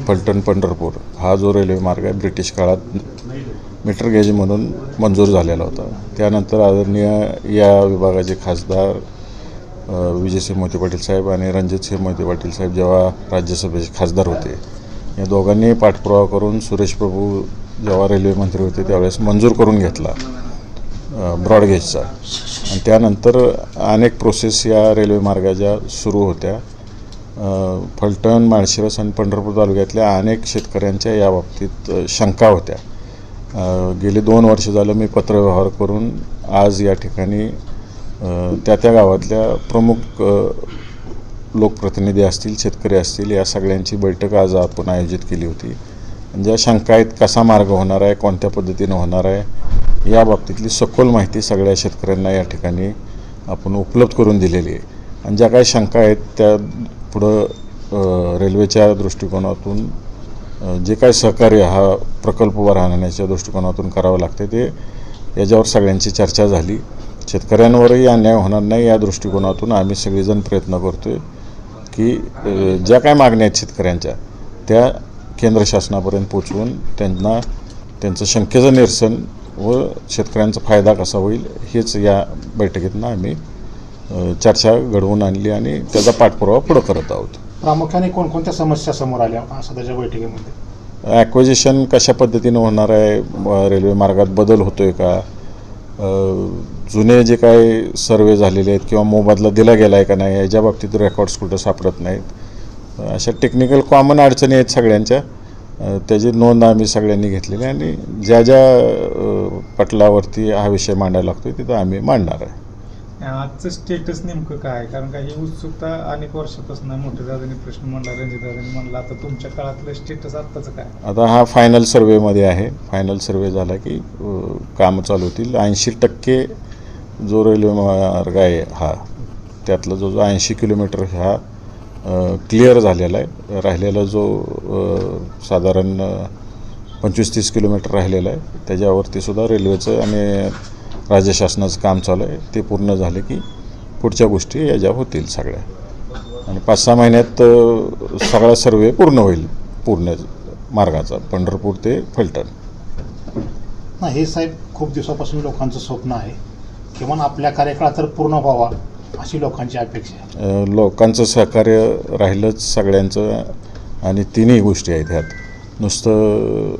फलटण पंढरपूर हा जो रेल्वे मार्ग आहे ब्रिटिश काळात मीटर गेज म्हणून मंजूर झालेला होता. त्यानंतर आदरणीय या विभागाचे खासदार विजयसिंह मोहिते पाटील साहेब आणि रणजितसिंह मोहिते पाटील साहेब जेव्हा राज्यसभेचे खासदार होते, या दोघांनी पाठपुरावा करून सुरेश प्रभू जेव्हा रेल्वे मंत्री होते त्यावेळेस मंजूर करून घेतला ब्रॉडगेजचा. आणि त्यानंतर अनेक प्रोसेस या रेल्वे मार्गाच्या सुरू होत्या. फलटण, माळशिरस आणि पंढरपूर तालुक्यातल्या अनेक शेतकऱ्यांच्या या बाबतीत शंका होत्या. गेली 2 वर्ष झालं मी पत्रव्यवहार करून आज या ठिकाणी त्या गावातल्या प्रमुख लोकप्रतिनिधी असतील, शेतकरी असतील, या सगळ्यांची बैठक आज आपण आयोजित केली होती. ज्या शंका आहेत, कसा मार्ग होणार आहे, कोणत्या पद्धतीनं होणार आहे, या बाबतीतली सखोल माहिती सगळ्या शेतकऱ्यांना या ठिकाणी आपण उपलब्ध करून दिलेली आहे. आणि ज्या काही शंका आहेत त्या पुढं रेल्वेच्या दृष्टिकोनातून जे काही सहकार्य हा प्रकल्प उभा राहण्याच्या दृष्टिकोनातून करावं लागते ते याच्यावर सगळ्यांची चर्चा झाली. शेतकऱ्यांवरही अन्याय होणार नाही या दृष्टिकोनातून आम्ही सगळेजण प्रयत्न करतो आहे की ज्या काय मागण्या आहेत शेतकऱ्यांच्या त्या केंद्र शासनापर्यंत पोचवून त्यांना त्यांचं शंकेचं निरसन व शेतकऱ्यांचा फायदा कसा होईल हेच या बैठकीतनं आम्ही चर्चा घडवून आणली आणि त्याचा पाठपुरावा पुढं करत आहोत. प्रामुख्याने कोणकोणत्या समस्या समोर आल्या सध्याच्या बैठकीमध्ये? ॲक्विजिशन कशा पद्धतीनं होणार आहे, रेल्वे मार्गात बदल होतो आहे का, जुने जे काही सर्वे झालेले आहेत किंवा मोबदला दिला गेला आहे का नाही, याच्या बाबतीत रेकॉर्ड्स कुठं सापडत नाहीत. अशा टेक्निकल कॉमन अडचणी आहेत सगळ्यांच्या, त्याची नोंद आम्ही सगळ्यांनी घेतलेली आहे आणि ज्या ज्या पटलावरती हा विषय मांडायला लागतो तिथं आम्ही मांडणार आहे. आजचं स्टेटस नेमकं काय? कारण का ही उत्सुकता अनेक वर्षापासून मोठ्या दादांनी प्रश्न म्हणला, रणजित दादांनी म्हणला, आता तुमच्या काळातलं स्टेटस आत्ताचं काय? आता हा फायनल सर्वेमध्ये आहे. फायनल सर्वे झाला की कामं चालू होतील. 80% जो रेल्वे मार्ग आहे हा त्यातला जो 80 किलोमीटर हा क्लिअर झालेला आहे. राहिलेला जो साधारण 25-30 किलोमीटर राहिलेला आहे त्याच्यावरती सुद्धा रेल्वेचं आणि राज्य शासनाचं काम चालू आहे. ते पूर्ण झाले की पुढच्या गोष्टी याच्या होतील सगळ्या आणि 5-6 महिन्यात सगळा सर्वे पूर्ण होईल पूर्ण मार्गाचा पंढरपूर ते फलटण. नाही, हे साहेब खूप दिवसापासून लोकांचं स्वप्न आहे, किमान आपल्या कार्यकाळात तर पूर्ण व्हावा अशी लोकांची अपेक्षा आहे. लोकांचं सहकार्य राहिलंच सगळ्यांचं आणि तिन्ही गोष्टी आहेत ह्यात. नुसतं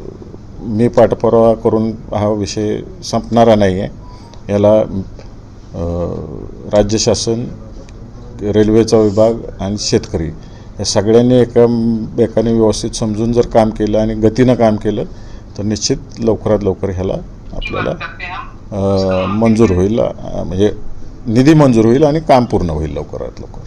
मी पाठपुरावा करून हा विषय संपणारा नाही आहे. याला राज्य शासन, रेल्वेचा विभाग आणि शेतकरी या सगळ्यांनी एकाने व्यवस्थित समजून जर काम केलं आणि गतीनं काम केलं तर निश्चित लवकरात लवकर ह्याला आपल्याला मंजूर होईल, म्हणजे निधी मंजूर होईल आणि काम पूर्ण होईल लवकरात लवकर.